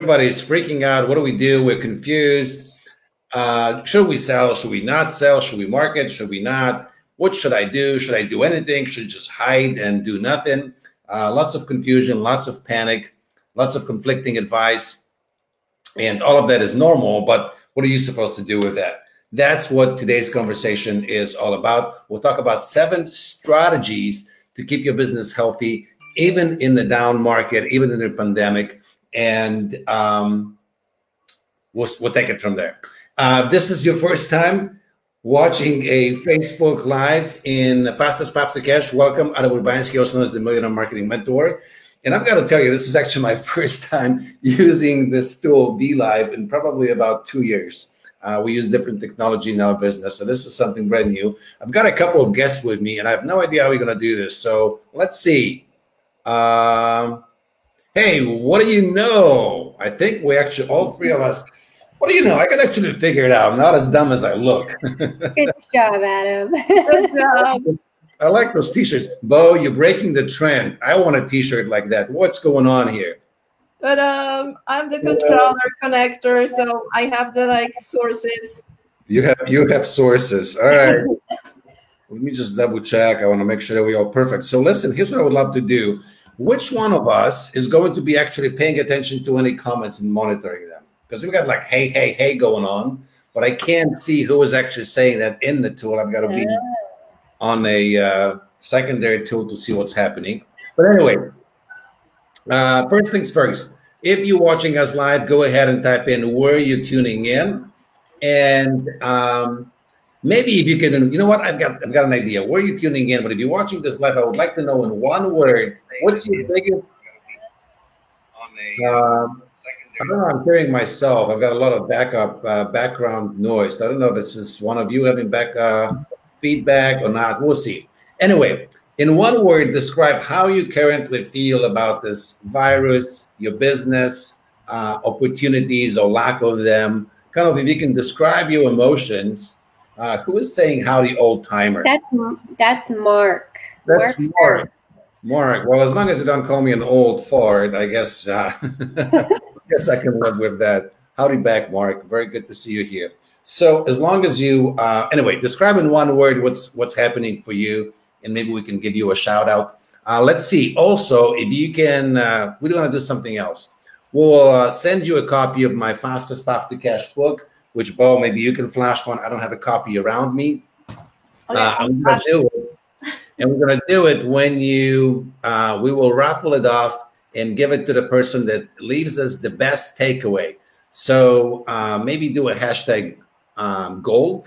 everybody's freaking out. What do we do? We're confused. Should we sell? Should we not sell? Should we market? Should we not? What should I do? Should I do anything? Should I just hide and do nothing? Lots of confusion, lots of panic, lots of conflicting advice. And all of that is normal, but what are you supposed to do with that? That's what today's conversation is all about. We'll talk about 7 strategies to keep your business healthy, even in the down market, even in the pandemic. And we'll take it from there. This is your first time watching a Facebook Live in Fastest Path to Cash. Welcome, Adam Urbanski, also known as the Millionaire Marketing Mentor. And I've got to tell you, this is actually my first time using this tool, Be Live, in probably about 2 years. We use different technology in our business, so this is something brand new. I've got a couple of guests with me, and I have no idea how we're going to do this. So let's see. Hey, what do you know? I think we actually, all 3 of us, what do you know? I can actually figure it out. I'm not as dumb as I look. Good job, Adam. Good job. I like those t-shirts. Bo, you're breaking the trend. I want a t-shirt like that. What's going on here? But I'm the controller connector, so I have the sources. You have sources. All right. Let me just double check. I want to make sure that we're all perfect. So listen, here's what I would love to do. Which one of us is going to be actually paying attention to any comments and monitoring them? Because we've got like hey, hey, hey going on, but I can't see who is actually saying that in the tool. I've got to be on a secondary tool to see what's happening. But anyway, first things first, if you're watching us live, go ahead and type in where you're tuning in. And maybe if you can, you know what, I've got an idea. Where you're tuning in, but if you're watching this live, I would like to know in one word, what's your biggest, I don't know, I'm hearing myself. I've got a lot of background noise. I don't know if this is one of you having feedback or not. We'll see. Anyway, in one word, describe how you currently feel about this virus, your business, opportunities or lack of them. Kind of if you can describe your emotions. Who is saying howdy, old timer? That's Mark. That's Mark. Mark. Well, as long as you don't call me an old fart, I guess I guess I can live with that. Howdy back, Mark. Very good to see you here. So as long as you, anyway, describe in one word what's happening for you, and maybe we can give you a shout out. Let's see. Also, if you can, we're going to do something else. We'll send you a copy of my Fastest Path to Cash book, which, Bo, maybe you can flash one. I don't have a copy around me. I'm going to do it. And we're going to do it when you, we will raffle it off and give it to the person that leaves us the best takeaway. So maybe do a hashtag gold,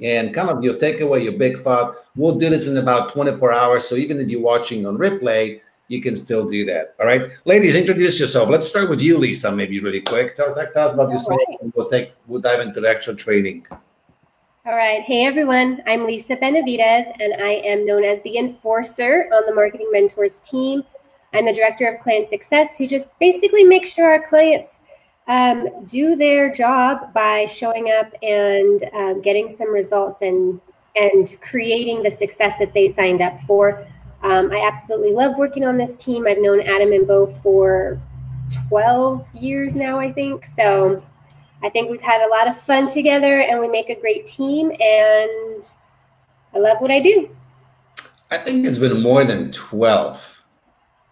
and kind of your takeaway, your big thought. We'll do this in about 24 hours. So even if you're watching on replay, you can still do that. All right, ladies, introduce yourself. Let's start with you, Lisa, maybe really quick. Tell us about yourself, right, and we'll dive into the actual training. All right. Hey, everyone. I'm Lisa Benavides, and I am known as the enforcer on the Marketing Mentors team. I'm the director of client success, who just basically makes sure our clients do their job by showing up and getting some results and creating the success that they signed up for. I absolutely love working on this team. I've known Adam and Bo for 12 years now, I think. So I think we've had a lot of fun together, and we make a great team, and I love what I do. I think it's been more than 12.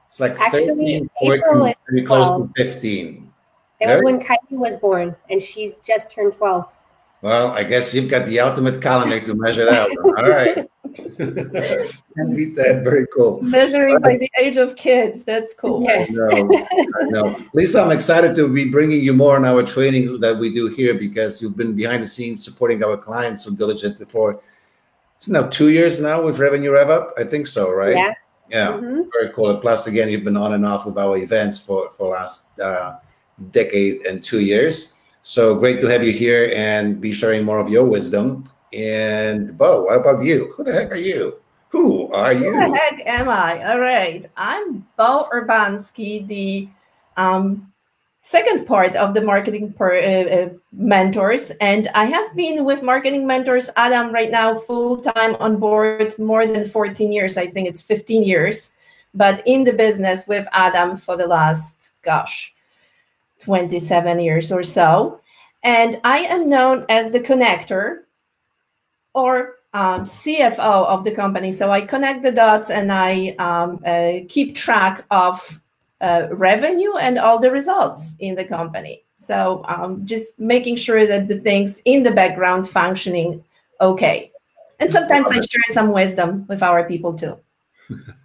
It's like actually 13, 14, pretty close to 15. It was when Kylie was born, and she's just turned 12. Well, I guess you've got the ultimate calendar to measure that one. All right. Can't beat that. Very cool. Measuring by the age of kids. That's cool. Yes. I know. Lisa, I'm excited to be bringing you more on our trainings that we do here, because you've been behind the scenes supporting our clients so diligently for, it's now 2 years now with Revenue Rev Up. I think so, right? Yeah. Yeah, very cool. And plus, again, you've been on and off with our events for last decade and 2 years. So great to have you here and be sharing more of your wisdom. And Bo, what about you? Who the heck are you? Who are you? Who the heck am I? All right. I'm Bo Urbanski, the second part of the Marketing Mentors. And I have been with Marketing Mentors, Adam, right now, full-time on board, more than 14 years. I think it's 15 years. But in the business with Adam for the last, gosh, 27 years or so. And I am known as the connector or CFO of the company. So I connect the dots and I keep track of revenue and all the results in the company. So just making sure that the things in the background functioning okay. And sometimes I share some wisdom with our people too.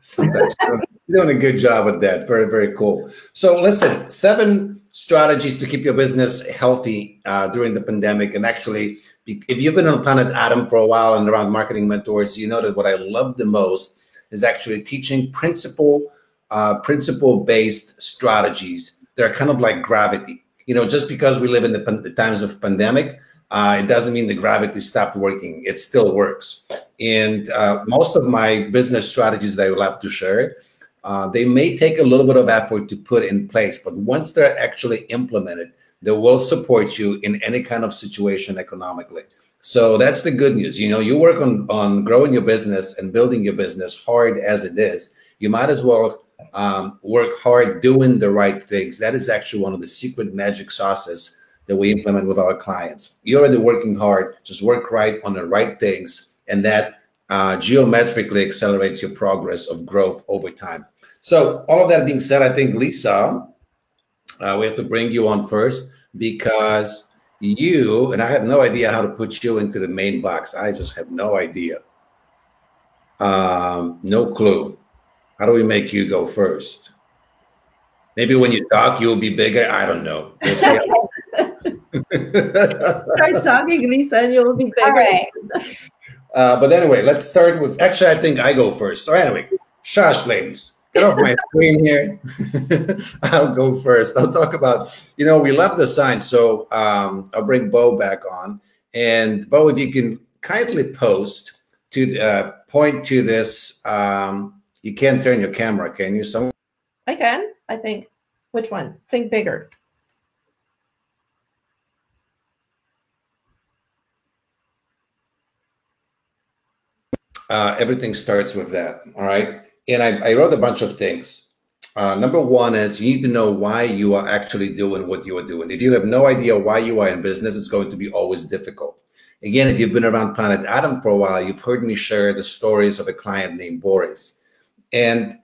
Sometimes you're doing a good job with that. Very, very cool. So listen, 7 strategies to keep your business healthy during the pandemic. And actually, if you've been on Planet Adam for a while and around marketing mentors, you know that what I love the most is actually teaching principle-based strategies. They're kind of like gravity. You know, just because we live in the times of pandemic, it doesn't mean the gravity stopped working. It still works. And most of my business strategies that I will have to share, they may take a little bit of effort to put in place, but once they're actually implemented, they will support you in any kind of situation economically. So that's the good news. You know, you work on growing your business and building your business hard as it is. You might as well work hard doing the right things. That is actually one of the secret magic sauces that we implement with our clients. You're already working hard, just work right on the right things, and that geometrically accelerates your progress of growth over time. So all of that being said, I think, Lisa, we have to bring you on first because you, and I have no idea how to put you into the main box. I just have no idea. No clue. How do we make you go first? Maybe when you talk, you'll be bigger. I don't know. We'll see. Start talking, Lisa, and you'll be bigger. All right. But anyway, let's start with, actually, I think I go first. So anyway, shush, ladies. Get off my screen here. I'll go first. I'll talk about, you know, we love the sign. So I'll bring Bo back on. And Bo, if you can kindly post to point to this. You can't turn your camera, can you? I can, I think. Which one? Think bigger. Everything starts with that, all right? And I wrote a bunch of things. Number one is you need to know why you are actually doing what you are doing. If you have no idea why you are in business, it's going to be always difficult. Again, if you've been around Planet Adam for a while, you've heard me share the stories of a client named Boris. And,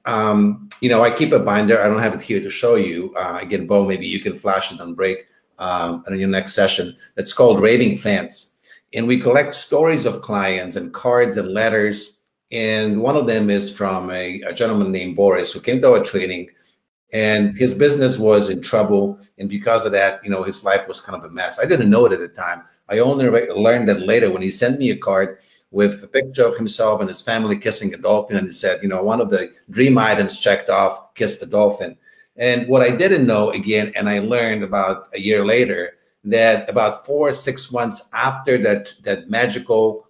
you know, I keep a binder. I don't have it here to show you. Again, Bo, maybe you can flash it on break in your next session. It's called Raving Fans. And we collect stories of clients and cards and letters. And one of them is from a gentleman named Boris who came to our training, and his business was in trouble. And because of that, you know, his life was kind of a mess. I didn't know it at the time. I only learned that later when he sent me a card with a picture of himself and his family kissing a dolphin. And he said, you know, one of the dream items checked off, kiss the dolphin. And what I didn't know, again, and I learned about a year later, that about 4 or 6 months after that magical,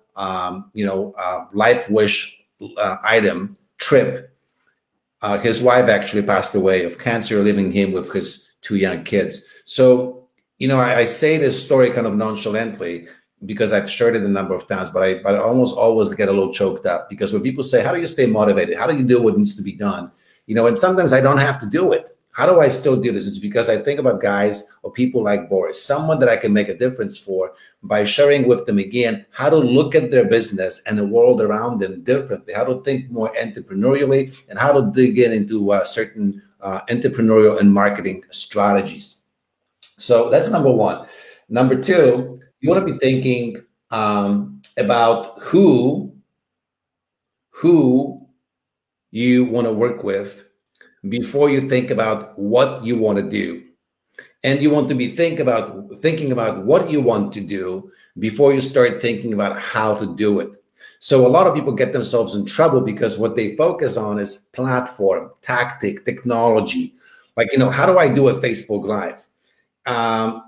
life wish item trip, his wife actually passed away of cancer, leaving him with his 2 young kids. So, you know, I say this story kind of nonchalantly because I've shared it a number of times, but I almost always get a little choked up because when people say, how do you stay motivated? How do you do what needs to be done? You know, and sometimes I don't have to do it. How do I still do this? It's because I think about guys or people like Boris, someone that I can make a difference for by sharing with them, again, how to look at their business and the world around them differently, how to think more entrepreneurially, and how to dig into certain entrepreneurial and marketing strategies. So that's number one. Number two, you want to be thinking about who you want to work with before you think about what you want to do. And you want to be thinking about what you want to do before you start thinking about how to do it. So a lot of people get themselves in trouble because what they focus on is platform, tactic, technology. Like, you know, how do I do a Facebook Live?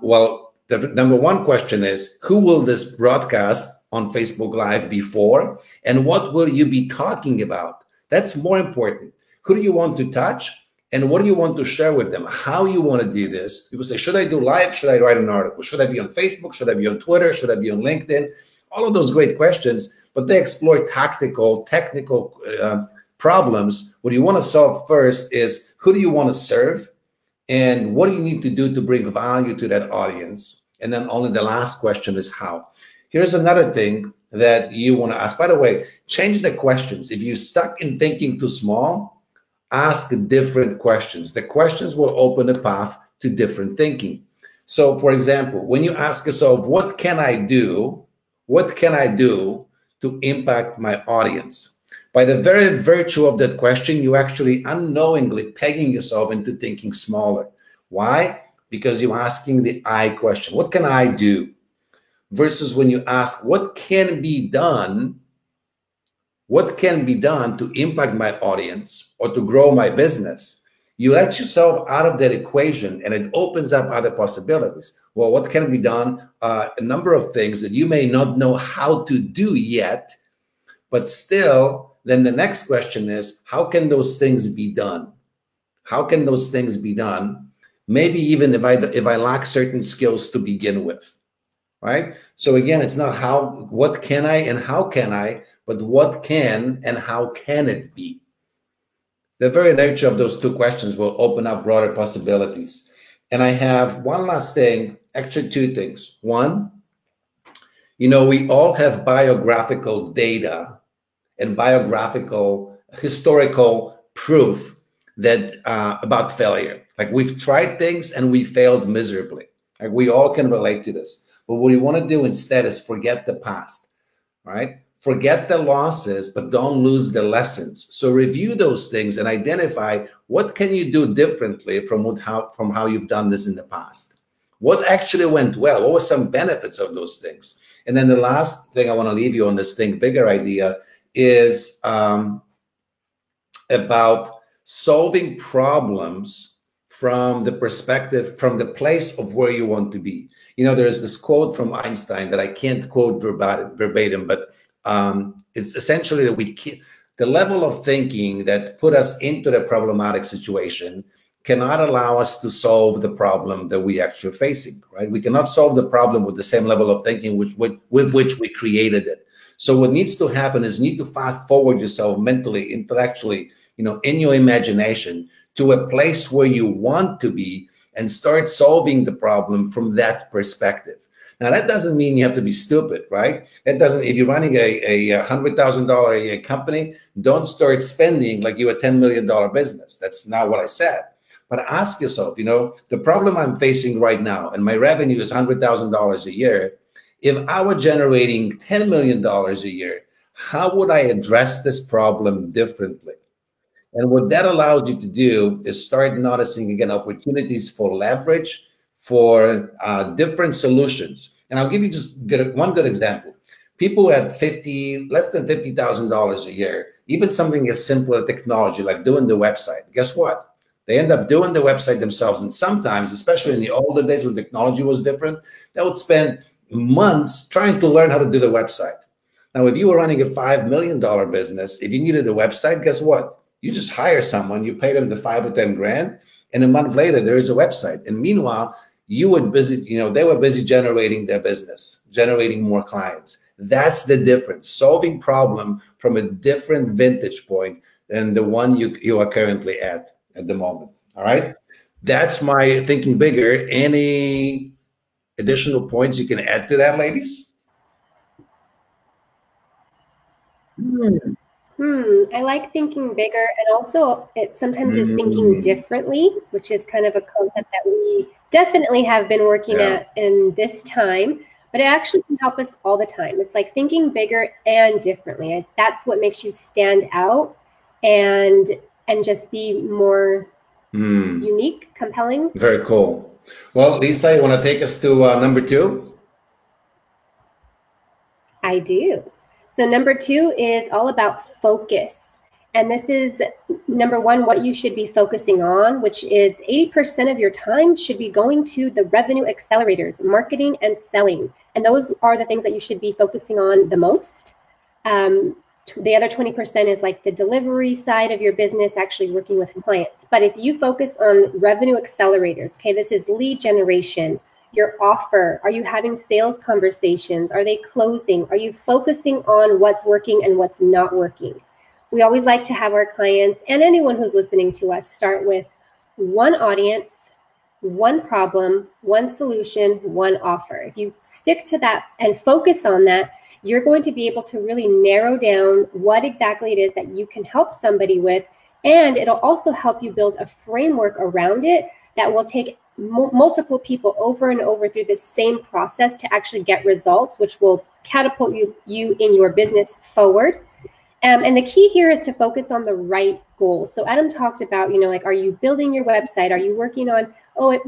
Well, the number one question is, who will this broadcast on Facebook Live be for? And what will you be talking about? That's more important. Who do you want to touch? And what do you want to share with them? How you want to do this? People say, should I do live? Should I write an article? Should I be on Facebook? Should I be on Twitter? Should I be on LinkedIn? All of those great questions, but they explore tactical, technical problems. What you want to solve first is, who do you want to serve? And what do you need to do to bring value to that audience? And then only the last question is how. Here's another thing that you want to ask. By the way, change the questions. If you're stuck in thinking too small, ask different questions. The questions will open a path to different thinking. So, for example, when you ask yourself, what can I do? What can I do to impact my audience? By the very virtue of that question, you actually unknowingly pegging yourself into thinking smaller. Why? Because you're asking the I question. What can I do? Versus when you ask, what can be done? What can be done to impact my audience or to grow my business? You let yourself out of that equation and it opens up other possibilities. Well, what can be done? A number of things that you may not know how to do yet, but still, then the next question is, how can those things be done? How can those things be done? Maybe even if I lack certain skills to begin with, right? So again, it's not what can I and how can I, but what can and how can it be? The very nature of those two questions will open up broader possibilities. And I have one last thing, actually two things. One, we all have biographical data and biographical historical proof that about failure. Like we've tried things and we failed miserably. Like we all can relate to this. But what we want to do instead is forget the past, right? Forget the losses, but don't lose the lessons. So review those things and identify what can you do differently from how you've done this in the past. What actually went well? What were some benefits of those things? And then the last thing I want to leave you on this think bigger idea is about solving problems from the perspective, from the place of where you want to be. There's this quote from Einstein that I can't quote verbatim, but it's essentially that the level of thinking that put us into the problematic situation cannot allow us to solve the problem that we actually are facing, right? We cannot solve the problem with the same level of thinking with which we created it. So what needs to happen is you need to fast forward yourself mentally, intellectually, in your imagination to a place where you want to be and start solving the problem from that perspective. Now, that doesn't mean you have to be stupid, right? That doesn't, if you're running a $100,000 a year company, don't start spending like you're a $10 million business. That's not what I said. But ask yourself, the problem I'm facing right now, and my revenue is $100,000 a year. If I were generating $10 million a year, how would I address this problem differently? And what that allows you to do is start noticing, again, opportunities for leverage, for different solutions. And I'll give you just one good example. People at less than $50,000 a year, even something as simple as technology, like doing the website, guess what? They end up doing the website themselves. And sometimes, especially in the older days when technology was different, they would spend months trying to learn how to do the website. Now, if you were running a $5 million business, if you needed a website, guess what? You just hire someone, you pay them the 5 or 10 grand, and a month later, there is a website. And meanwhile, they were busy generating their business, generating more clients. That's the difference, solving problem from a different vantage point than the one you are currently at the moment, all right? That's my thinking bigger. Any additional points you can add to that, ladies? I like thinking bigger, and also it sometimes is thinking differently, which is kind of a concept that we definitely have been working at in this time, but it actually can help us all the time. It's like thinking bigger and differently. That's what makes you stand out and just be more unique, compelling. Very cool. Well, Lisa, you want to take us to number 2? I do. So number 2 is all about focus. And this is number 1, what you should be focusing on, which is 80% of your time should be going to the revenue accelerators, marketing and selling. And those are the things that you should be focusing on the most. The other 20% is like the delivery side of your business, actually working with clients. But if you focus on revenue accelerators, okay, this is lead generation, your offer, are you having sales conversations? Are they closing? Are you focusing on what's working and what's not working? We always like to have our clients and anyone who's listening to us start with one audience, one problem, one solution, one offer. If you stick to that and focus on that, you're going to be able to really narrow down what exactly it is that you can help somebody with. And it'll also help you build a framework around it that will take multiple people over and over through the same process to actually get results, which will catapult you in your business forward. And the key here is to focus on the right goals. So Adam talked about, like, are you building your website? Are you working on,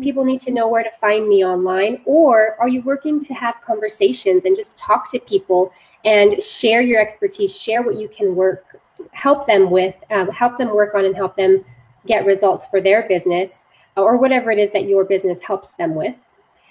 people need to know where to find me online? Or are you working to have conversations and just talk to people and share your expertise, share what you can help them with, help them work on and help them get results for their business or whatever it is that your business helps them with.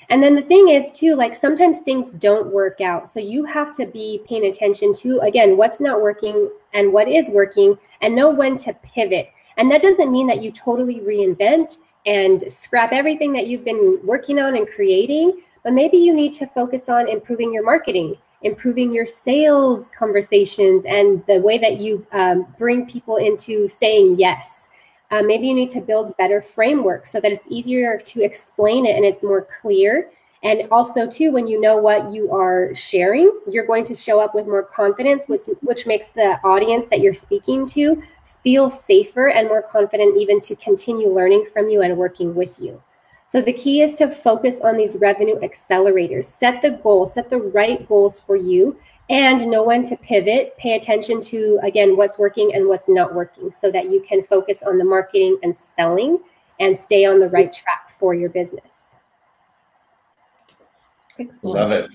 And then the thing is too, like, sometimes things don't work out. So you have to be paying attention to, again, what's not working and what is working, and know when to pivot. And that doesn't mean that you totally reinvent and scrap everything that you've been working on and creating, but maybe you need to focus on improving your marketing, improving your sales conversations, and the way that you bring people into saying yes. Maybe you need to build better frameworks so that it's easier to explain it and it's more clear. And also, too, when you know what you are sharing, you're going to show up with more confidence, which makes the audience that you're speaking to feel safer and more confident even to continue learning from you and working with you. So the key is to focus on these revenue accelerators. Set the goals, set the right goals for you, and know when to pivot. Pay attention to, again, what's working and what's not working so that you can focus on the marketing and selling and stay on the right track for your business. Excellent. Love it.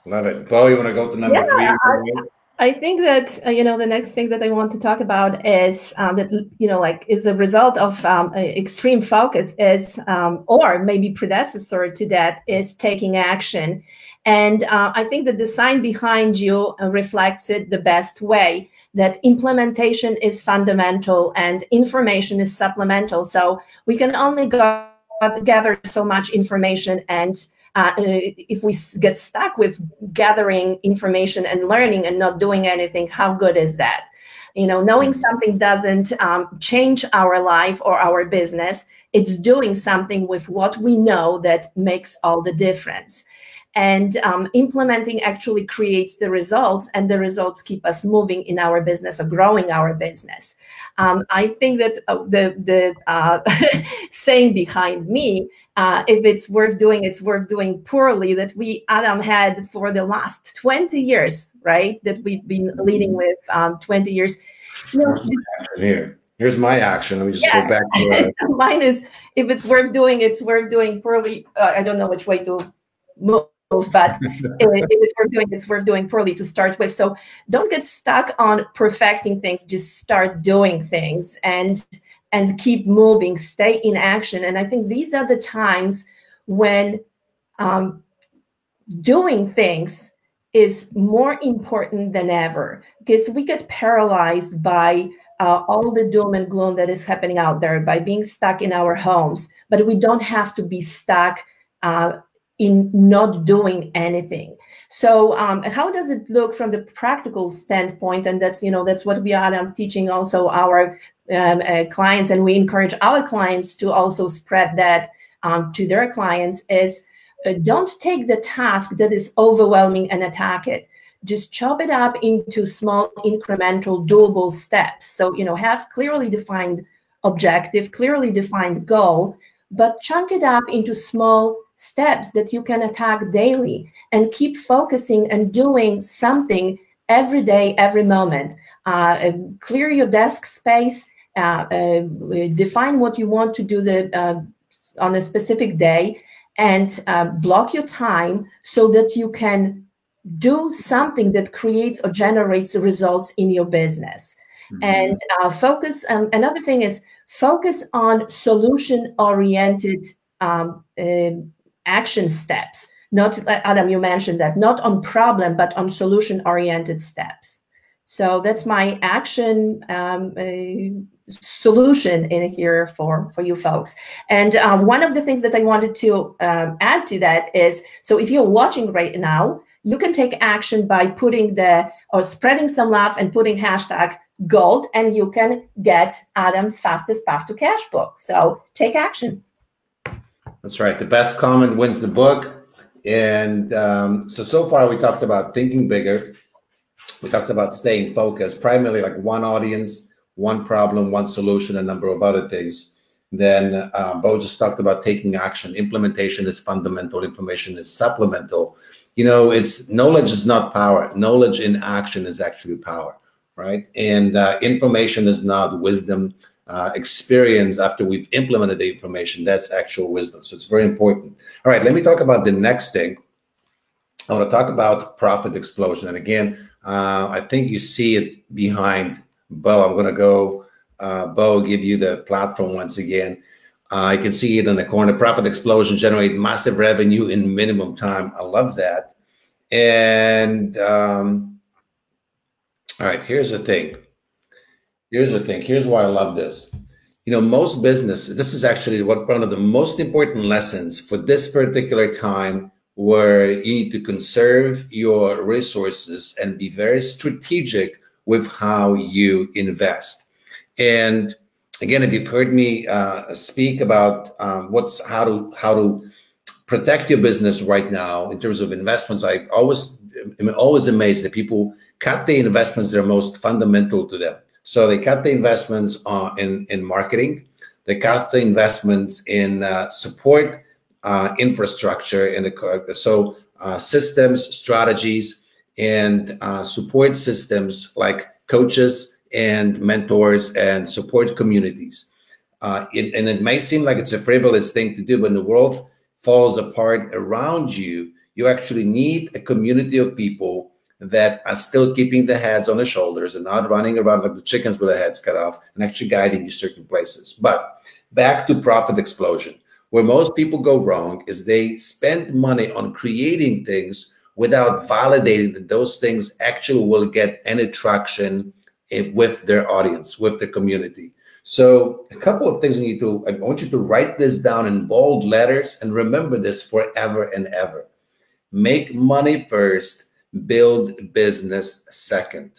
Love it. Bo, you want to go to number three? I think that, the next thing that I want to talk about is that, is a result of extreme focus is, or maybe predecessor to that is taking action. And I think the design behind you reflects it the best way, that implementation is fundamental and information is supplemental. So we can only gather so much information, and if we get stuck with gathering information and learning and not doing anything, how good is that? Knowing something doesn't change our life or our business. It's doing something with what we know that makes all the difference. And implementing actually creates the results, and the results keep us moving in our business or growing our business. I think that the saying behind me, if it's worth doing, it's worth doing poorly, that Adam had for the last 20 years, right? That we've been leading with 20 years. Here's my action. Let me just go back to mine is, if it's worth doing, it's worth doing poorly. I don't know which way to move. But if it's worth doing poorly to start with. So don't get stuck on perfecting things. Just start doing things and keep moving. Stay in action. And I think these are the times when doing things is more important than ever, because we get paralyzed by all the doom and gloom that is happening out there, by being stuck in our homes. But we don't have to be stuck in not doing anything. So how does it look from the practical standpoint? And that's what we are teaching also our clients, and we encourage our clients to also spread that to their clients, is don't take the task that is overwhelming and attack it. Just chop it up into small, incremental, doable steps. So, have clearly defined objective, clearly defined goal, but chunk it up into small steps that you can attack daily, and keep focusing and doing something every day, every moment. Clear your desk space, define what you want to do on a specific day, and block your time so that you can do something that creates or generates results in your business. Mm-hmm. And focus. Another thing is focus on solution-oriented action steps. Not, Adam, you mentioned that, not on problem, but on solution-oriented steps. So that's my action solution in here for you folks. And one of the things that I wanted to add to that is, so if you're watching right now, you can take action by spreading some love and putting hashtag gold, and you can get Adam's fastest path to cash book. So take action. That's right. The best comment wins the book. And so far we talked about thinking bigger. We talked about staying focused, primarily like one audience, one problem, one solution, a number of other things. Then Bo just talked about taking action. Implementation is fundamental. Information is supplemental. You know, it's knowledge is not power. Knowledge in action is actually power, right? And information is not wisdom. Experience after we've implemented the information, that's actual wisdom. So it's very important. All right, let me talk about the next thing. I want to talk about profit explosion. And again, I think you see it behind Bo. I'm going to go, Bo, give you the platform once again. You can see it in the corner. Profit explosion, generate massive revenue in minimum time. I love that. And all right, here's the thing. Here's why I love this. You know, most business, this is actually one of the most important lessons for this particular time, where you need to conserve your resources and be very strategic with how you invest. And again, if you've heard me speak about how to protect your business right now in terms of investments, I'm always amazed that people cut the investments that are most fundamental to them. So they cut the investments in marketing, they cut the investments in support, infrastructure, and systems, strategies, and support systems like coaches and mentors and support communities. And it may seem like it's a frivolous thing to do, but when the world falls apart around you, you actually need a community of people that are still keeping the heads on the shoulders and not running around like the chickens with their heads cut off, and actually guiding you certain places. But back to profit explosion. Where most people go wrong is they spend money on creating things without validating that those things actually will get any traction with their audience, with their community. So a couple of things I want you to write this down in bold letters and remember this forever and ever. Make money first, build business second.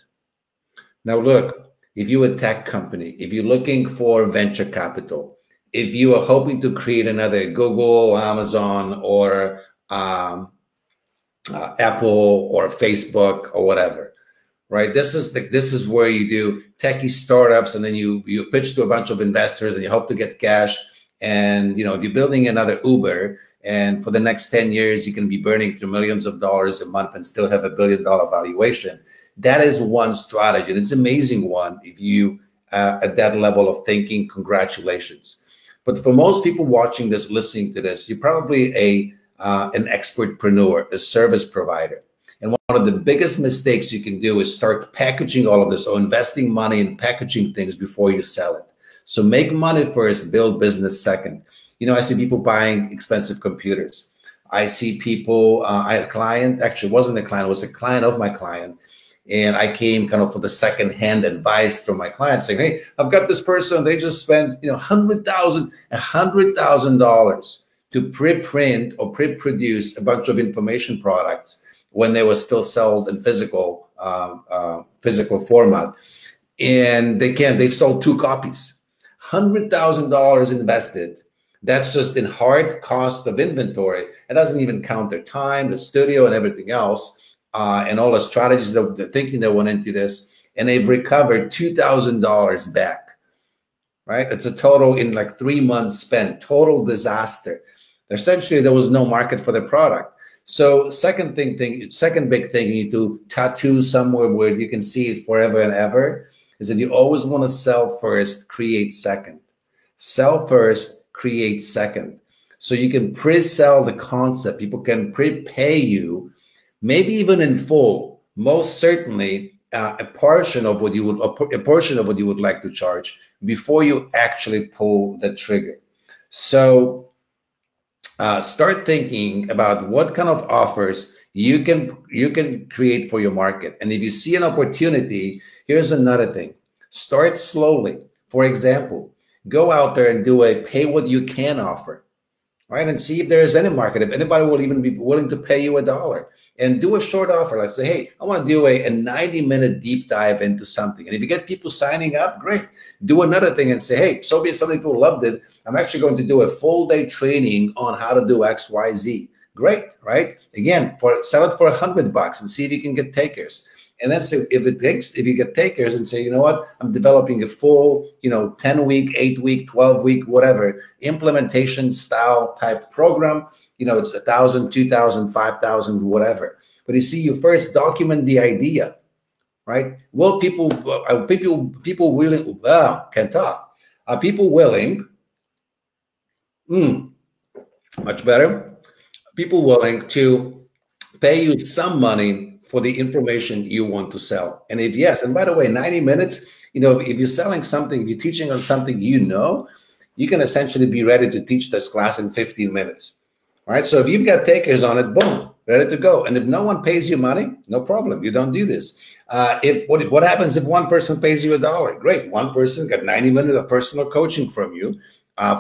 Now look, if you're a tech company, if you're looking for venture capital, if you are hoping to create another Google, Amazon, or Apple, or Facebook, or whatever, right? This is where you do techie startups, and then you pitch to a bunch of investors, and you hope to get cash. And you know, if you're building another Uber, and for the next 10 years you can be burning through millions of dollars a month and still have $1 billion valuation. That is one strategy, and it's an amazing one. If you at that level of thinking, congratulations. But for most people watching this, listening to this, you're probably an expertpreneur, a service provider. And one of the biggest mistakes you can do is start packaging all of this, or investing money in packaging things before you sell it. So make money first, build business second. You know, I see people buying expensive computers. I see people, I had a client, actually it wasn't a client, it was a client of my client. And I came kind of for the second-hand advice from my client saying, hey, I've got this person, they just spent, you know, $100,000 to pre-print or pre-produce a bunch of information products when they were still sold in physical format. And they've sold 2 copies. $100,000 invested. That's just in hard cost of inventory. It doesn't even count their time, the studio, and everything else. And all the strategies, the thinking that went into this, and they've recovered $2,000 back, right? It's a total in like 3 months spent, total disaster. Essentially, there was no market for the product. So second big thing you need to tattoo somewhere where you can see it forever and ever is that you always want to sell first, create second. Sell first, create second. So you can pre-sell the concept. People can prepay you, maybe even in full, most certainly a portion of what you would like to charge before you actually pull the trigger. So start thinking about what kind of offers you can create for your market. And if you see an opportunity, here's another thing. Start slowly. For example, go out there and do a pay what you can offer. right? And see if there is any market, if anybody will even be willing to pay you $1, and do a short offer. Let's say, hey, I want to do a 90-minute deep dive into something. And if you get people signing up, great. Do another thing and say, hey, so be some people loved it. I'm actually going to do a full day training on how to do X, Y, Z. Great, right? Again, sell it for $100 and see if you can get takers. And then say, if you get takers and say, you know what, I'm developing a full, 10-week, 8-week, 12-week, whatever, implementation style type program, it's 1,000, 2,000, 5,000, whatever. But you see, you first document the idea, right? Will people willing, can't talk. Are people willing, much better, people willing to pay you some money for the information you want to sell? And if yes, and by the way, 90 minutes, if you're selling something, if you're teaching on something, you can essentially be ready to teach this class in 15 minutes. All right. So if you've got takers on it, boom, ready to go. And if no one pays you money, no problem. You don't do this. What happens if one person pays you $1? Great. One person got 90 minutes of personal coaching from you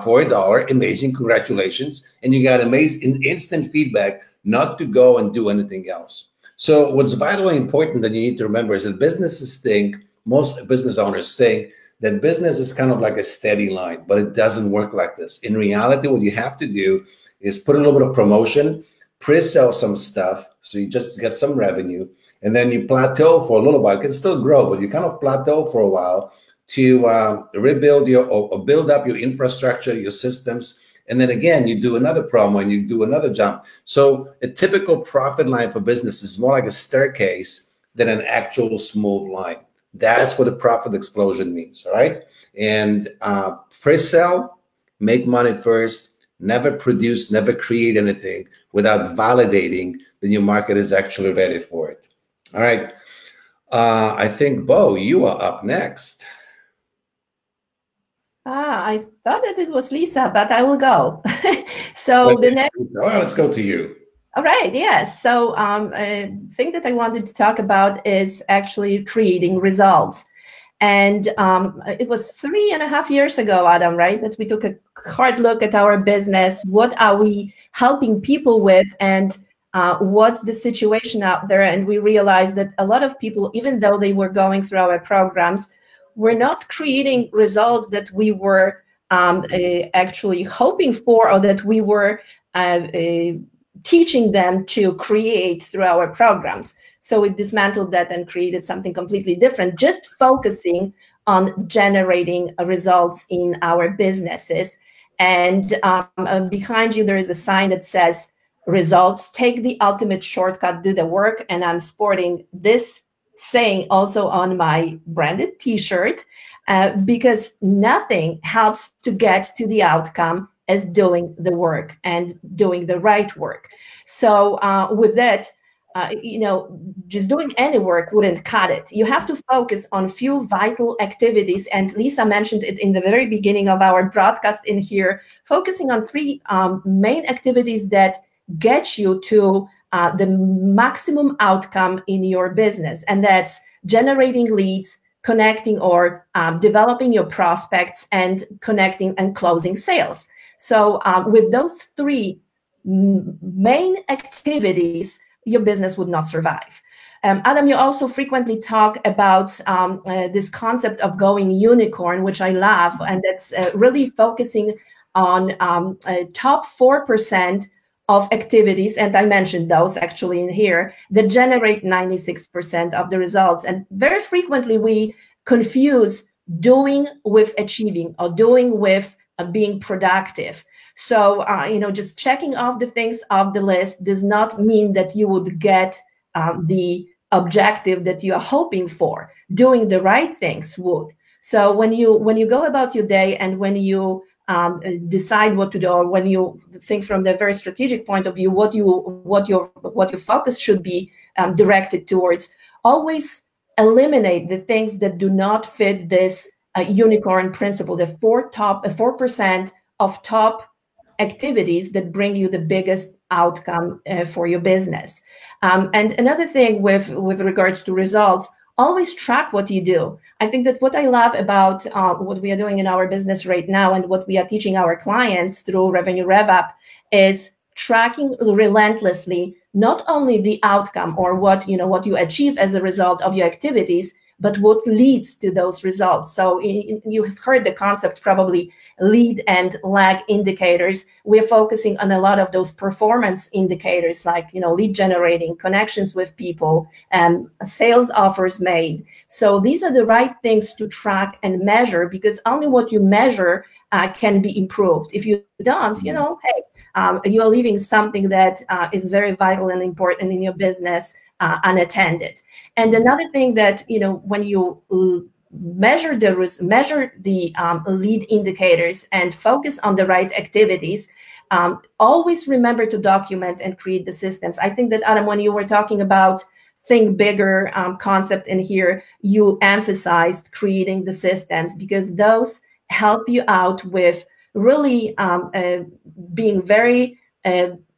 for $1. Amazing. Congratulations. And you got amazing instant feedback not to go and do anything else. So what's vitally important that you need to remember is that most business owners think that business is kind of like a steady line, but it doesn't work like this. In reality, what you have to do is put a little bit of promotion, pre-sell some stuff, so you just get some revenue, and then you plateau for a little while. It can still grow, but you kind of plateau for a while to rebuild or build up your infrastructure, your systems, and then again, you do another promo and you do another jump. So a typical profit line for business is more like a staircase than an actual smooth line. That's what a profit explosion means, all right? And pre-sell, make money first, never produce, never create anything without validating that your market is actually ready for it. All right. I think, Bo, you are up next. I thought that it was Lisa, but I will go. So the next. Well, let's go to you. All right. Yes. So a thing that I wanted to talk about is actually creating results. And it was 3.5 years ago, Adam, right, that we took a hard look at our business. What are we helping people with, and what's the situation out there? And we realized that a lot of people, even though they were going through our programs, were not creating results that we were actually hoping for, or that we were teaching them to create through our programs. So we dismantled that and created something completely different, just focusing on generating results in our businesses. And behind you, there is a sign that says, results, take the ultimate shortcut, do the work. And I'm sporting this saying also on my branded t-shirt, because nothing helps to get to the outcome as doing the work and doing the right work. So with that, just doing any work wouldn't cut it. You have to focus on few vital activities. And Lisa mentioned it in the very beginning of our broadcast in here, focusing on 3 main activities that get you to the maximum outcome in your business. And that's generating leads, connecting or developing your prospects, and connecting and closing sales. So with those 3 main activities, your business would not survive. Adam, you also frequently talk about this concept of going unicorn, which I love, and that's really focusing on top 4% of activities, and I mentioned those actually in here, that generate 96% of the results. And very frequently we confuse doing with achieving, or doing with being productive. So, just checking off the things off the list does not mean that you would get the objective that you are hoping for. Doing the right things would. So when you go about your day, and when you decide what to do, or when you think from the very strategic point of view, what your focus should be directed towards, always eliminate the things that do not fit this unicorn principle, the 4% of top activities that bring you the biggest outcome for your business. And another thing with regards to results, always track what you do. I think that what I love about what we are doing in our business right now and what we are teaching our clients through Revenue Rev Up is tracking relentlessly, not only the outcome or what you achieve as a result of your activities, but what leads to those results. So you've heard the concept probably, lead and lag indicators. We're focusing on a lot of those performance indicators, like lead generating, connections with people, and sales offers made. So these are the right things to track and measure, because only what you measure can be improved. If you don't, hey, you are leaving something that is very vital and important in your business unattended. And another thing that, when you measure the lead indicators and focus on the right activities, always remember to document and create the systems. I think that, Adam, when you were talking about think bigger concept in here, you emphasized creating the systems, because those help you out with really being very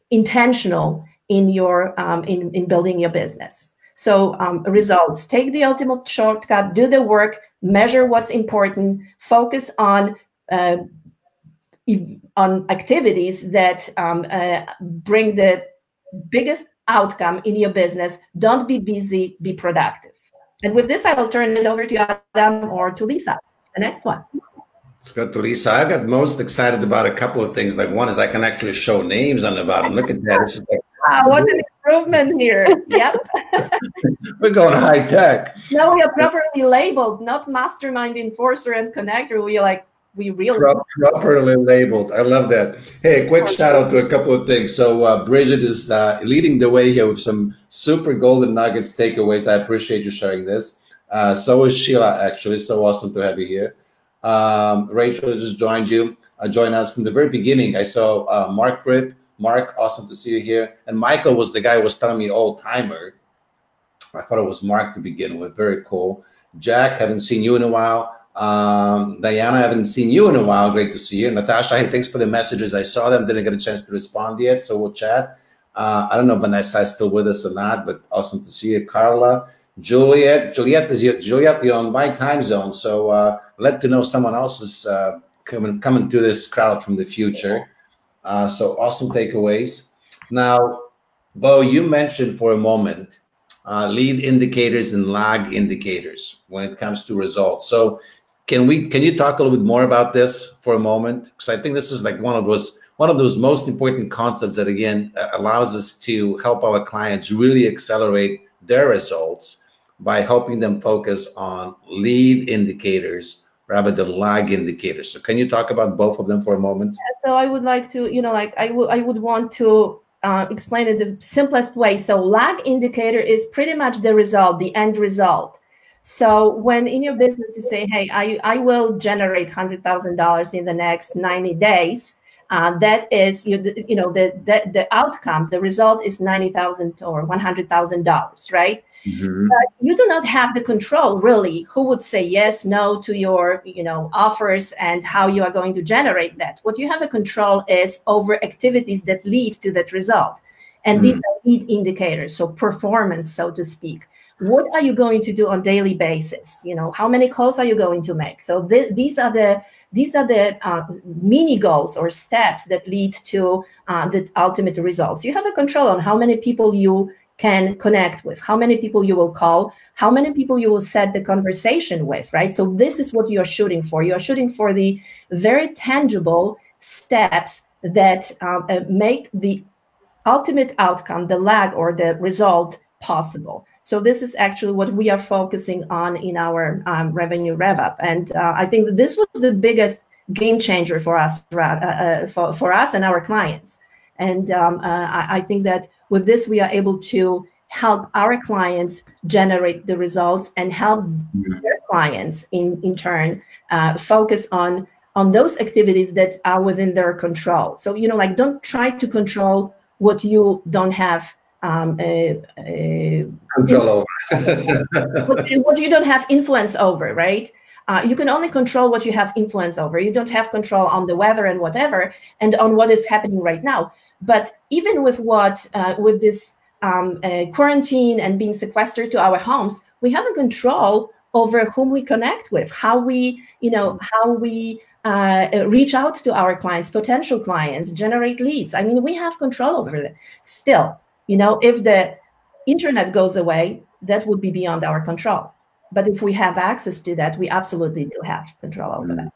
intentional in your in building your business. So results, take the ultimate shortcut, do the work, measure what's important, focus on activities that bring the biggest outcome in your business. Don't be busy, be productive. And with this, I will turn it over to Adam or to Lisa, the next one. Let's go to Lisa. I got most excited about a couple of things. Like, one is I can actually show names on the bottom. Look at that. This is like, wow, what an improvement here. Yep. We're going high tech. Now we are properly labeled, not mastermind, enforcer, and connector. We really properly labeled. I love that. Hey, a quick shout out to a couple of things. So Bridget is leading the way here with some super golden nuggets takeaways. I appreciate you sharing this. So is Sheila, actually. So awesome to have you here. Rachel just joined us from the very beginning. I saw Mark Fripp. Mark, awesome to see you here. And Michael was the guy who was telling me old timer. I thought it was Mark to begin with. Very cool. Jack, haven't seen you in a while. Diana, haven't seen you in a while. Great to see you. Natasha, hey, thanks for the messages. I saw them, didn't get a chance to respond yet, so we'll chat. I don't know if Vanessa is still with us or not, but awesome to see you. Carla, Juliet, you're on my time zone, so let to know someone else is coming to this crowd from the future. So awesome takeaways. Now, Bo, you mentioned for a moment lead indicators and lag indicators when it comes to results. So can you talk a little bit more about this for a moment? Because I think this is like one of those most important concepts that, again, allows us to help our clients really accelerate their results by helping them focus on lead indicators rather than lag indicators. So can you talk about both of them for a moment? Yeah, so I would like to, I would want to explain it the simplest way. So lag indicator is pretty much the result, the end result. So when in your business you say, hey, I will generate $100,000 in the next 90 days, that is, the outcome, the result is $90,000 or $100,000, right? Mm-hmm. But you do not have the control, really, who would say yes, no to your, offers and how you are going to generate that. What you have a control is over activities that lead to that result. And these are lead indicators, so performance, so to speak. What are you going to do on a daily basis? How many calls are you going to make? So these are the mini goals or steps that lead to the ultimate results. You have a control on how many people you can connect with, how many people you will call, how many people you will set the conversation with, right? So this is what you are shooting for. You are shooting for the very tangible steps that make the ultimate outcome, the lag or the result, possible. So this is actually what we are focusing on in our Revenue Rev Up. And I think that this was the biggest game changer for us, for us and our clients. And I think that with this, we are able to help our clients generate the results and help their clients in turn focus on those activities that are within their control. So, don't try to control what you don't have control over. What you don't have influence over, right? You can only control what you have influence over. You don't have control on the weather and whatever, and on what is happening right now. But even with with this quarantine and being sequestered to our homes, we have a control over whom we connect with, how we, reach out to our clients, potential clients, generate leads. I mean, we have control over it. Still, if the internet goes away, that would be beyond our control. But if we have access to that, we absolutely do have control over that.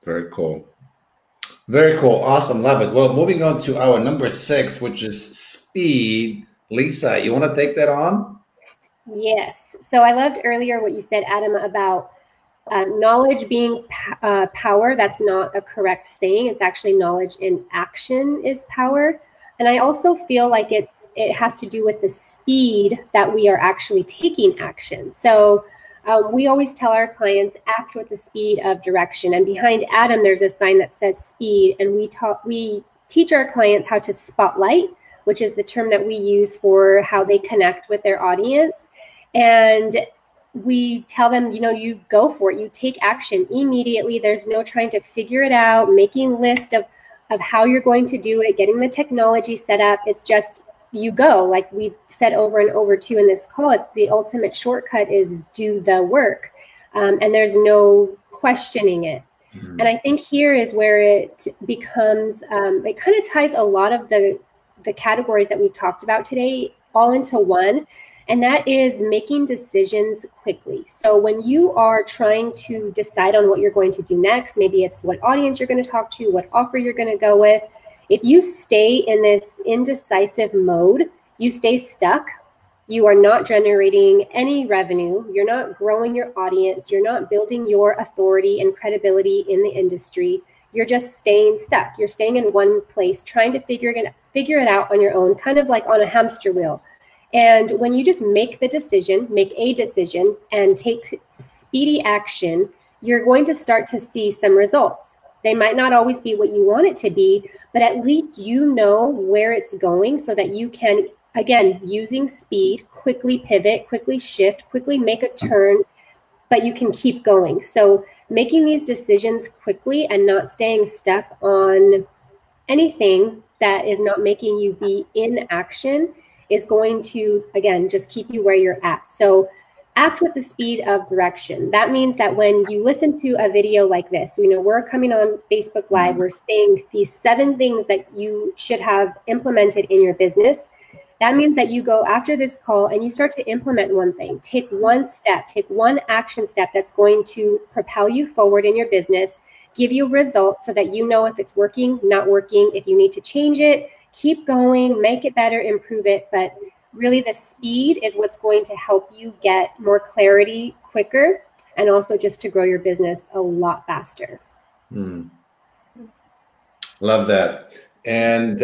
Very cool. Very cool. Awesome. Love it. Well, moving on to our number 6, which is speed. Lisa, you want to take that on? Yes. So I loved earlier what you said, Adam, about knowledge being power. That's not a correct saying. It's actually knowledge in action is power. And I also feel like it has to do with the speed that we are actually taking action. So we always tell our clients, act with the speed of direction. And behind Adam, there's a sign that says speed. And we teach our clients how to spotlight, which is the term that we use for how they connect with their audience. And we tell them, you go for it. You take action immediately. There's no trying to figure it out, making lists of how you're going to do it, getting the technology set up. It's just you go. Like we've said over and over too in this call, it's the ultimate shortcut is do the work. And there's no questioning it. Mm-hmm. And I think here is where it becomes, it kind of ties a lot of the categories that we've talked about today all into one. And that is making decisions quickly. So when you are trying to decide on what you're going to do next, maybe it's what audience you're going to talk to, what offer you're going to go with. If you stay in this indecisive mode, you stay stuck. You are not generating any revenue. You're not growing your audience. You're not building your authority and credibility in the industry. You're just staying stuck. You're staying in one place, trying to figure it out on your own, kind of like on a hamster wheel. And when you just make a decision and take speedy action, you're going to start to see some results. They might not always be what you want it to be, but at least you know where it's going so that you can, again, using speed, quickly pivot, quickly shift, quickly make a turn, but you can keep going. So making these decisions quickly and not staying stuck on anything that is not making you be in action is going to, again, just keep you where you're at. So act with the speed of direction. That means that when you listen to a video like this, we're coming on Facebook Live, we're saying these 7 things that you should have implemented in your business. That means that you go after this call and you start to implement one thing. Take one step, take one action step that's going to propel you forward in your business, give you results so that you know if it's working, not working, if you need to change it. Keep going, make it better, improve it. But really the speed is what's going to help you get more clarity quicker and also just to grow your business a lot faster. Love that. And,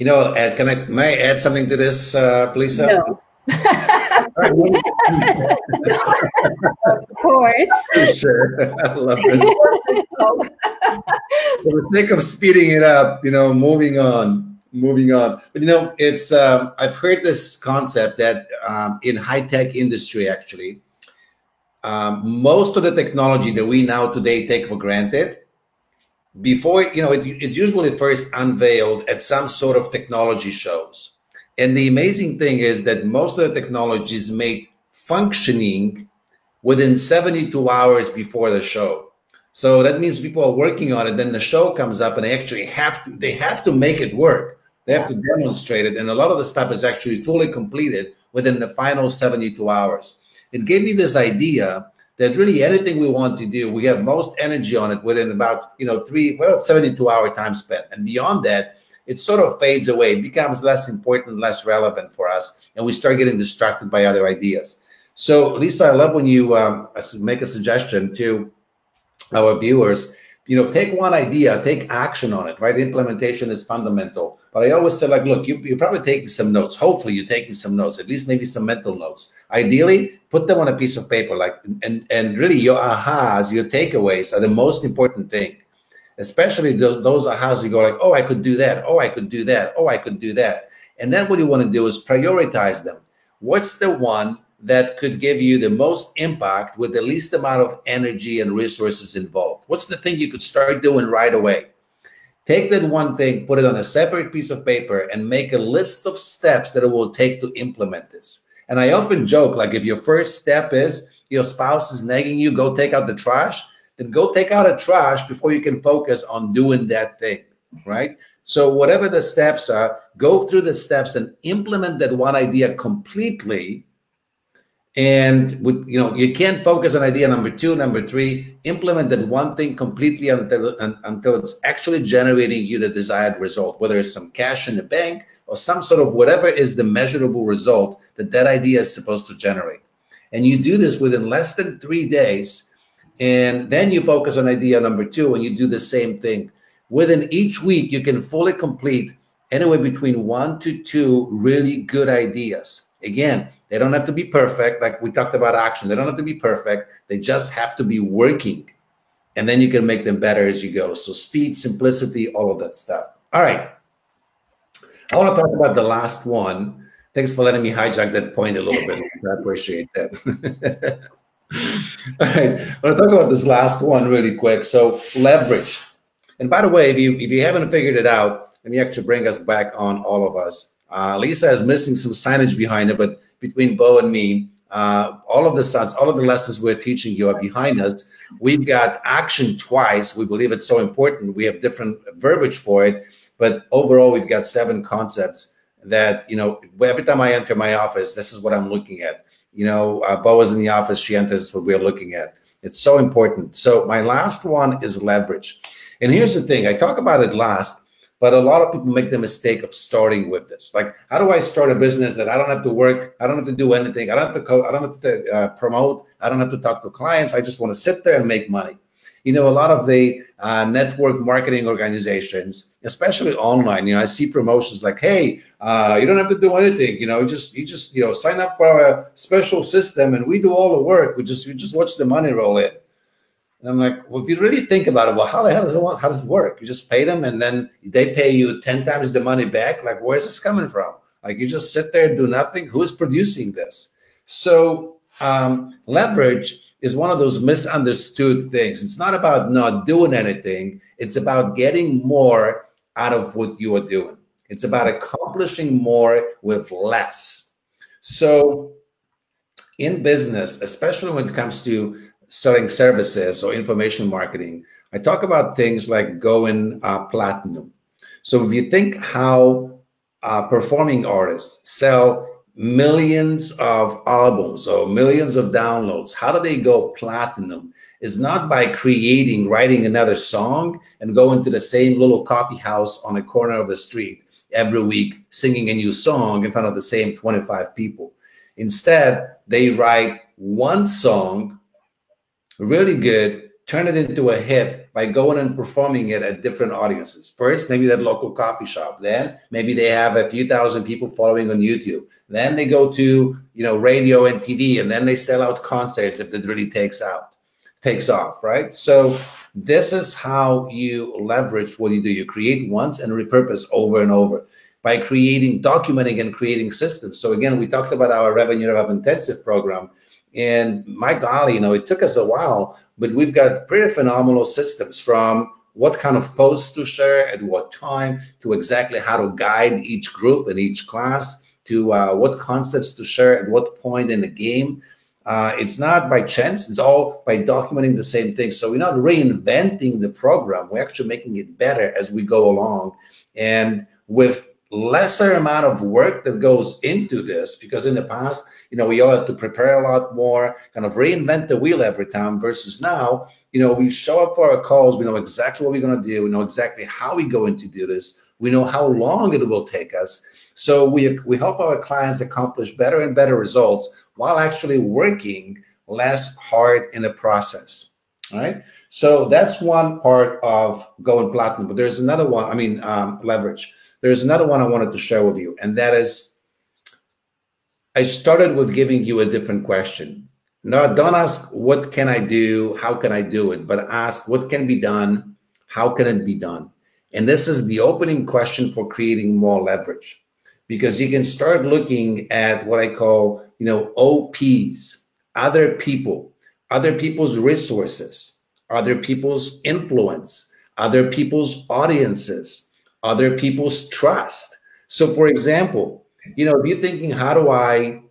may I add something to this, Lisa? No. Of course. Sure. I love it. For the sake of speeding it up, moving on. But it's I've heard this concept that in high-tech industry, actually, most of the technology that we now today take for granted, before it's usually first unveiled at some sort of technology shows. And the amazing thing is that most of the technology is made functioning within 72 hours before the show. So that means people are working on it. Then the show comes up and they actually have to make it work. They have to demonstrate it. And a lot of the stuff is actually fully completed within the final 72 hours. It gave me this idea that really anything we want to do, we have most energy on it within about 72-hour time span. And beyond that, it sort of fades away. It becomes less important, less relevant for us. And we start getting distracted by other ideas. So Lisa, I love when you make a suggestion to our viewers, take one idea, take action on it, right? The implementation is fundamental. But I always say, like, look, you're probably taking some notes. Hopefully you're taking some notes, at least maybe some mental notes. Ideally, put them on a piece of paper, and really your ahas, your takeaways are the most important thing. Especially those ahas you go like, oh, I could do that. Oh, I could do that. Oh, I could do that. And then what you want to do is prioritize them. What's the one that could give you the most impact with the least amount of energy and resources involved? What's the thing you could start doing right away? Take that one thing, put it on a separate piece of paper, and make a list of steps that it will take to implement this. And I often joke, like if your first step is your spouse is nagging you, go take out the trash, then go take out a trash before you can focus on doing that thing, right? So whatever the steps are, go through the steps and implement that one idea completely. And with, you can't focus on idea number 2, number 3, implement that one thing completely until it's actually generating you the desired result, whether it's some cash in the bank or some sort of whatever is the measurable result that idea is supposed to generate. And you do this within less than 3 days. And then you focus on idea number 2 and you do the same thing. Within each week, you can fully complete anywhere between 1 to 2 really good ideas. Again, they don't have to be perfect. Like we talked about action. They don't have to be perfect. They just have to be working. And then you can make them better as you go. So speed, simplicity, all of that stuff. All right. I want to talk about the last one. Thanks for letting me hijack that point a little bit. I appreciate that. All right. I want to talk about this last one really quick. So leverage. And by the way, if you haven't figured it out, let me actually bring us back on, all of us. Lisa is missing some signage behind it, but between Bo and me, all of the lessons we're teaching you are behind us. We've got action twice. We believe it's so important. We have different verbiage for it, but overall, we've got 7 concepts that, every time I enter my office, this is what I'm looking at. Bo is in the office. She enters what we're looking at. It's so important. So my last one is leverage. And here's the thing. I talk about it last, but a lot of people make the mistake of starting with this. Like, how do I start a business that I don't have to work? I don't have to do anything. I don't have to I don't have to promote. I don't have to talk to clients. I just want to sit there and make money. A lot of the network marketing organizations, especially online, I see promotions like, hey, you don't have to do anything. You just sign up for a special system and we do all the work. You just watch the money roll in. And I'm like, well, if you really think about it, well, how the hell does it work? You just pay them and then they pay you 10 times the money back. Like, where's this coming from? Like, you just sit there and do nothing. Who's producing this? So leverage is one of those misunderstood things. It's not about not doing anything. It's about getting more out of what you are doing. It's about accomplishing more with less. So in business, especially when it comes to selling services or information marketing, I talk about things like going platinum. So if you think how performing artists sell millions of albums or millions of downloads, how do they go platinum? Is not by writing another song and going to the same little coffee house on a corner of the street every week, singing a new song in front of the same 25 people. Instead, they write one song really good, turn it into a hit by going and performing it at different audiences. First, maybe that local coffee shop. Then maybe they have a few thousand people following on YouTube. Then they go to radio and TV, and then they sell out concerts if it really takes off, right? So this is how you leverage what you do. You create once and repurpose over and over by documenting and creating systems. So again, we talked about our Revenue Rev Intensive program. And my golly, it took us a while, but we've got pretty phenomenal systems, from what kind of posts to share at what time, to exactly how to guide each group and each class, to what concepts to share at what point in the game. It's not by chance. It's all by documenting the same thing. So we're not reinventing the program. We're actually making it better as we go along. And with lesser amount of work that goes into this, because in the past, we all had to prepare a lot more, kind of reinvent the wheel every time, versus now, we show up for our calls. We know exactly what we're going to do. We know exactly how we're going to do this. We know how long it will take us. So we help our clients accomplish better and better results while actually working less hard in the process. All right. So that's one part of going platinum. But there's another one, leverage. There's another one I wanted to share with you, and that is, I started with giving you a different question. No, don't ask, what can I do? How can I do it? But ask, what can be done? How can it be done? And this is the opening question for creating more leverage, because you can start looking at what I call, OPs, other people, other people's resources, other people's influence, other people's audiences, other people's trust. So for example, if you're thinking, how do I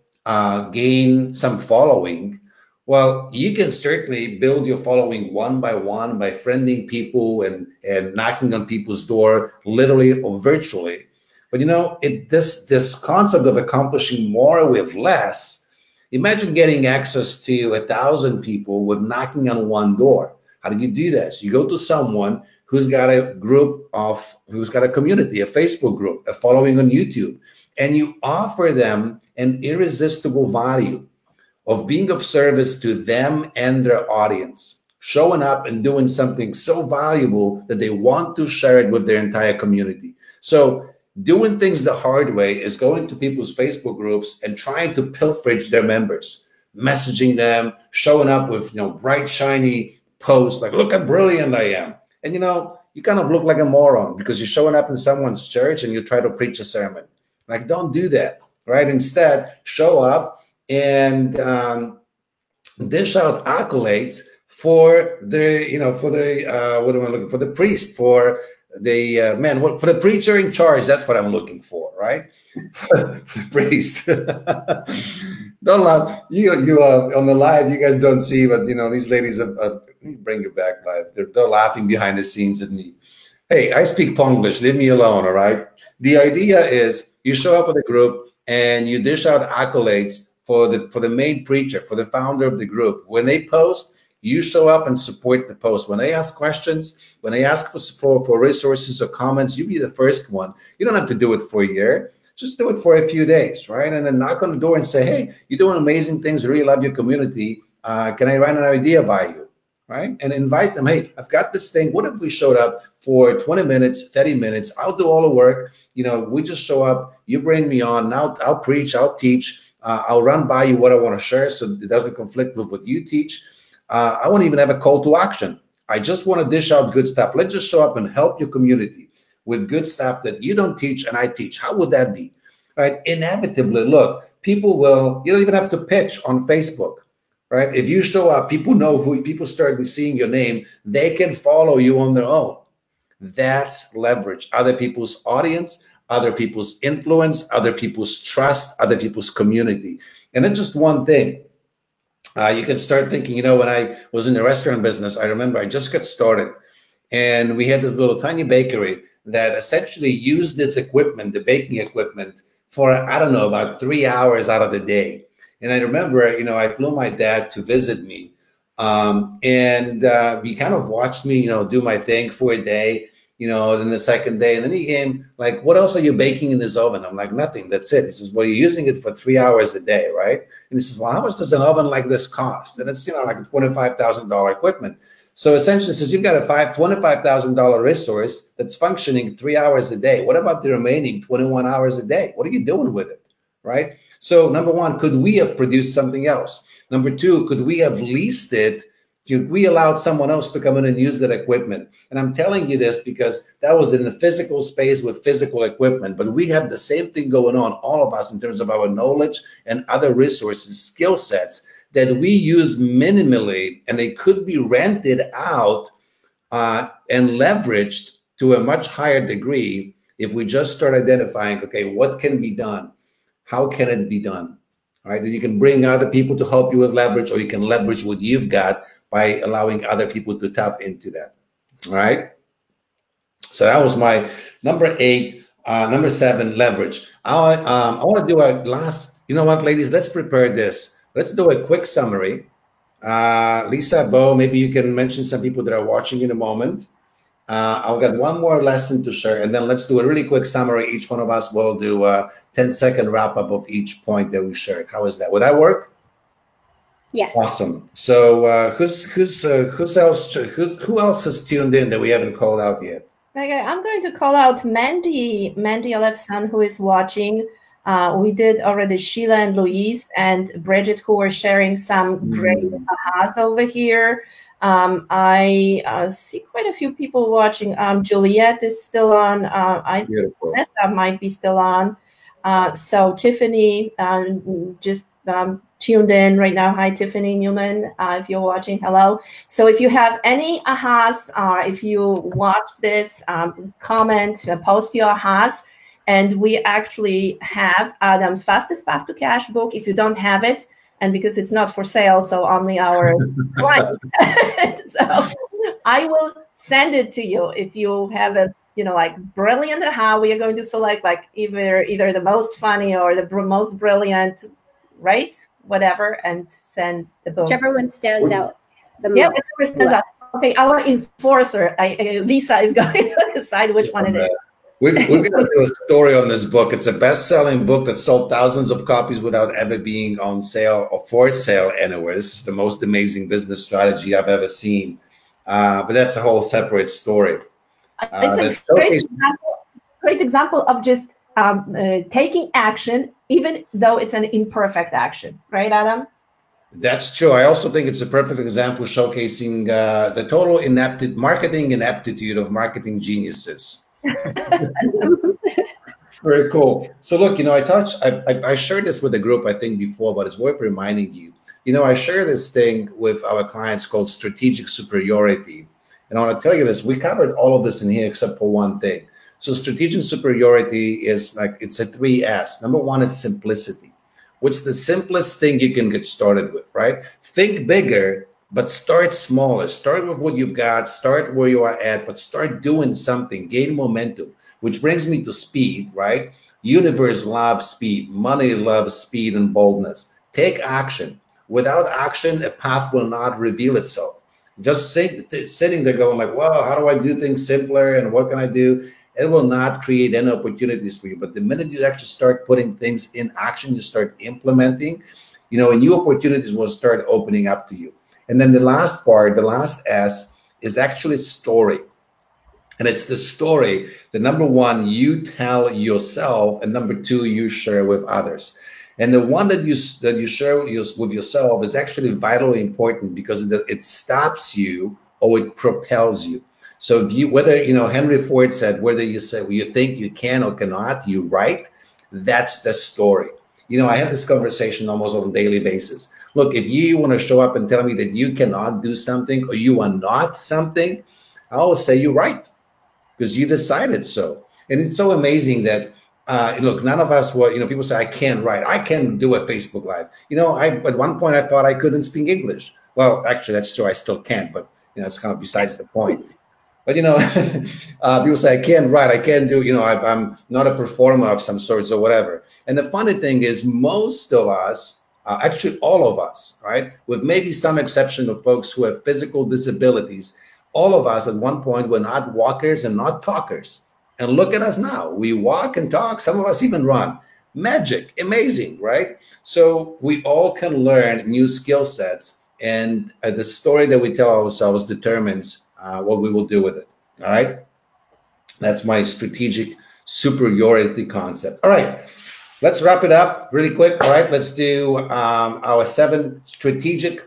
gain some following, well, you can certainly build your following one by one by friending people and knocking on people's door, literally or virtually. But this concept of accomplishing more with less. Imagine getting access to 1,000 people with knocking on one door. How do you do this? You go to someone who's got a who's got a community, a Facebook group, a following on YouTube, and you offer them an irresistible value of being of service to them and their audience, showing up and doing something so valuable that they want to share it with their entire community. So doing things the hard way is going to people's Facebook groups and trying to pilferage their members, messaging them, showing up with bright, shiny posts like, look how brilliant I am. And you kind of look like a moron because you're showing up in someone's church and you try to preach a sermon. Like, don't do that, right? Instead, show up and dish out accolades for what am I looking for? The priest, for the for the preacher in charge. That's what I'm looking for, right? For the priest. Don't laugh. You on the live, you guys don't see, but these ladies bring you back live. They're laughing behind the scenes at me. Hey, I speak Ponglish. Leave me alone, all right? The idea is you show up with a group and you dish out accolades for the main preacher, for the founder of the group. When they post, you show up and support the post. When they ask questions, when they ask for resources or comments, you be the first one. You don't have to do it for a year. Just do it for a few days, right? And then knock on the door and say, hey, you're doing amazing things. I really love your community. Can I run an idea by you, right? And invite them. Hey, I've got this thing. What if we showed up for 20 minutes, 30 minutes? I'll do all the work. We just show up. You bring me on. Now I'll preach. I'll teach. I'll run by you what I want to share so it doesn't conflict with what you teach. I won't even have a call to action. I just want to dish out good stuff. Let's just show up and help your community with good stuff that you don't teach and I teach. How would that be? Right? Inevitably, look, people will, you don't even have to pitch on Facebook, right? If you show up, people know who, people start seeing your name, they can follow you on their own. That's leverage. Other people's audience, other people's influence, other people's trust, other people's community. And then just one thing. You can start thinking, when I was in the restaurant business, I remember I just got started and we had this little tiny bakery that essentially used its equipment, the baking equipment, for, I don't know, about 3 hours out of the day. And I remember, I flew my dad to visit me and he kind of watched me, do my thing for a day, then the second day. And then he came like, what else are you baking in this oven? I'm like, nothing. That's it. He says, well, you're using it for 3 hours a day, right? And he says, well, how much does an oven like this cost? And it's, like a $25,000 equipment. So essentially, says you've got a $25,000 resource that's functioning 3 hours a day. What about the remaining 21 hours a day? What are you doing with it, right? So number one, could we have produced something else? Number two, could we have leased it? Could we allowed someone else to come in and use that equipment? And I'm telling you this because that was in the physical space with physical equipment, but we have the same thing going on, all of us, in terms of our knowledge and other resources, skill sets that we use minimally, and they could be rented out and leveraged to a much higher degree if we just start identifying, okay, what can be done? How can it be done? All right, and you can bring other people to help you with leverage, or you can leverage what you've got by allowing other people to tap into that. All right. So that was my number 8. Number 7, leverage. I want to do a last, you know what, ladies, let's prepare this. Let's do a quick summary. Lisa, Bo, maybe you can mention some people that are watching in a moment. I've got one more lesson to share, and then let's do a really quick summary. Each one of us will do a 10-second wrap-up of each point that we shared. How is that? Would that work? Yes. Awesome. So who else has tuned in that we haven't called out yet? Okay, I'm going to call out Mandy Alefsan, who is watching. We did already Sheila and Louise and Bridget, who were sharing some great ahas over here. I see quite a few people watching. Juliet is still on. Vanessa might be still on. So Tiffany just tuned in right now. Hi, Tiffany Newman. If you're watching, hello. So if you have any ahas, if you watch this, comment, post your ahas. And we actually have Adam's Fastest Path to Cash book. If you don't have it, and because it's not for sale, so only our clients. So I will send it to you if you have a, like brilliant how we are going to select like either the most funny or the most brilliant, right? Whatever, and send the book. Whichever one stands out. Yeah, whichever stands out. Okay, our enforcer, Lisa, is going to decide which one it is. We're going to do a story on this book. It's a best-selling book that sold thousands of copies without ever being on sale or for sale anywhere. This is the most amazing business strategy I've ever seen. But that's a whole separate story. It's a great example of just taking action, even though it's an imperfect action. Right, Adam? That's true. I also think it's a perfect example showcasing the total marketing ineptitude of marketing geniuses. Very cool. So look, I shared this with the group, I think before, but it's worth reminding you. I share this thing with our clients called strategic superiority. And I want to tell you this, we covered all of this in here except for one thing. So strategic superiority is it's a 3S. Number one is simplicity. What's the simplest thing you can get started with, right? Think bigger, but start smaller. Start with what you've got, start where you are at, but start doing something, gain momentum, which brings me to speed, right? Universe loves speed. Money loves speed and boldness. Take action. Without action, a path will not reveal itself. Just sitting there going like, well, how do I do things simpler and what can I do? It will not create any opportunities for you. But the minute you actually start putting things in action, you start implementing, new opportunities will start opening up to you. And then the last part, the last S, is actually story. And it's the story that number one, you tell yourself, and number two, you share with others. And the one that you share with yourself is actually vitally important because it stops you or it propels you. So whether Henry Ford said, whether you think you can or cannot, you write, that's the story. I have this conversation almost on a daily basis. Look, if you want to show up and tell me that you cannot do something or you are not something, I always say you're right because you decided so. And it's so amazing that, look, none of us were, people say, I can't write. I can do a Facebook Live. At one point I thought I couldn't speak English. Well, actually, that's true. I still can't, but, it's kind of besides the point. But, people say, I can't write. I can't do, I'm not a performer of some sorts or whatever. And the funny thing is most of us, actually all of us, right, with maybe some exception of folks who have physical disabilities, all of us at one point were not walkers and not talkers. And look at us now. We walk and talk. Some of us even run. Magic. Amazing, right? So we all can learn new skill sets. And the story that we tell ourselves determines what we will do with it. All right. That's my strategic superiority concept. All right. Let's wrap it up really quick. All right. Let's do our 7 strategies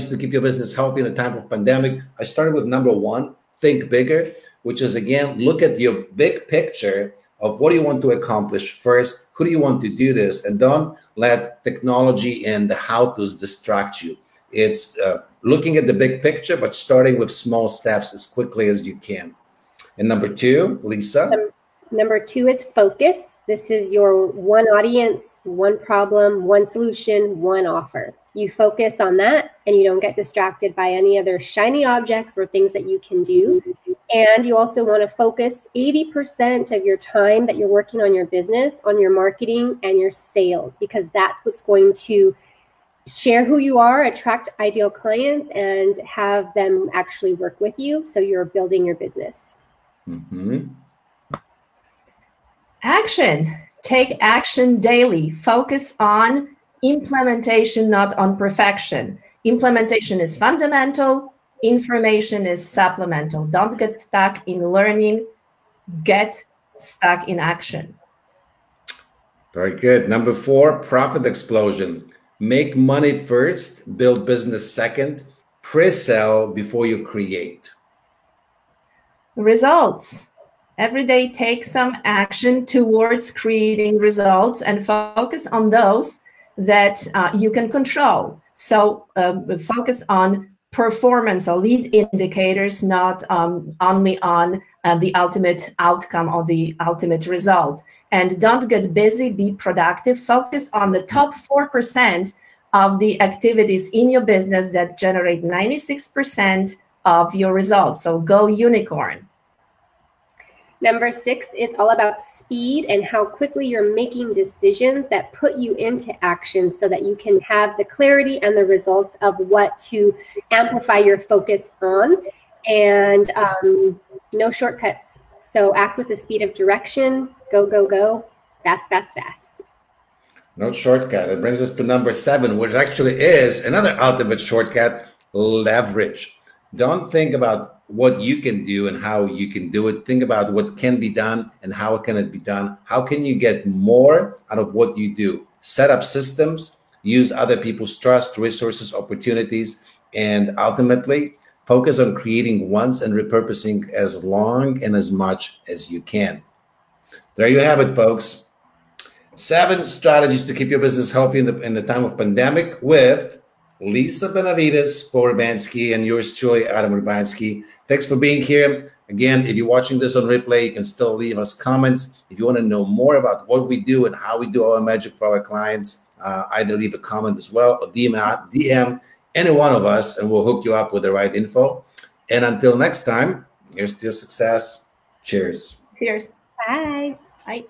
to keep your business healthy in a time of pandemic. I started with number 1, think bigger, which is, again, look at your big picture of what do you want to accomplish first. Who do you want to do this? And don't let technology and the how-tos distract you. It's looking at the big picture, but starting with small steps as quickly as you can. And number 2, Lisa? Number 2 is focus. This is your one audience, one problem, one solution, one offer. You focus on that and you don't get distracted by any other shiny objects or things that you can do. And you also want to focus 80% of your time that you're working on your business, on your marketing and your sales, because that's what's going to share who you are, attract ideal clients, and have them actually work with you. So you're building your business. Mm-hmm. Action. Take action daily. Focus on implementation, not on perfection. Implementation is fundamental. Information is supplemental. Don't get stuck in learning. Get stuck in action. Very good. Number 4, profit explosion. Make money first, build business second, pre-sell before you create. Results. Every day, take some action towards creating results and focus on those that you can control. So focus on performance or lead indicators, not only on the ultimate outcome or the ultimate result. And don't get busy, be productive, focus on the top 4% of the activities in your business that generate 96% of your results. So go unicorn. Number 6 is all about speed and how quickly you're making decisions that put you into action so that you can have the clarity and the results of what to amplify your focus on, and no shortcuts. So act with the speed of direction, go, go, go, fast, fast, fast. No shortcut. It brings us to number 7, which actually is another ultimate shortcut: leverage. Don't think about what you can do and how you can do it. Think about what can be done and how can it be done. How can you get more out of what you do? Set up systems, use other people's trust, resources, opportunities, and ultimately focus on creating once and repurposing as long and as much as you can. There you have it, folks. 7 strategies to keep your business healthy in the time of pandemic with Lisa Benavides, Paul Urbanski, and yours truly, Adam Urbanski. Thanks for being here. Again, if you're watching this on replay, you can still leave us comments. If you want to know more about what we do and how we do our magic for our clients, either leave a comment as well or DM any one of us, and we'll hook you up with the right info. And until next time, here's to your success. Cheers. Cheers. Bye. Bye.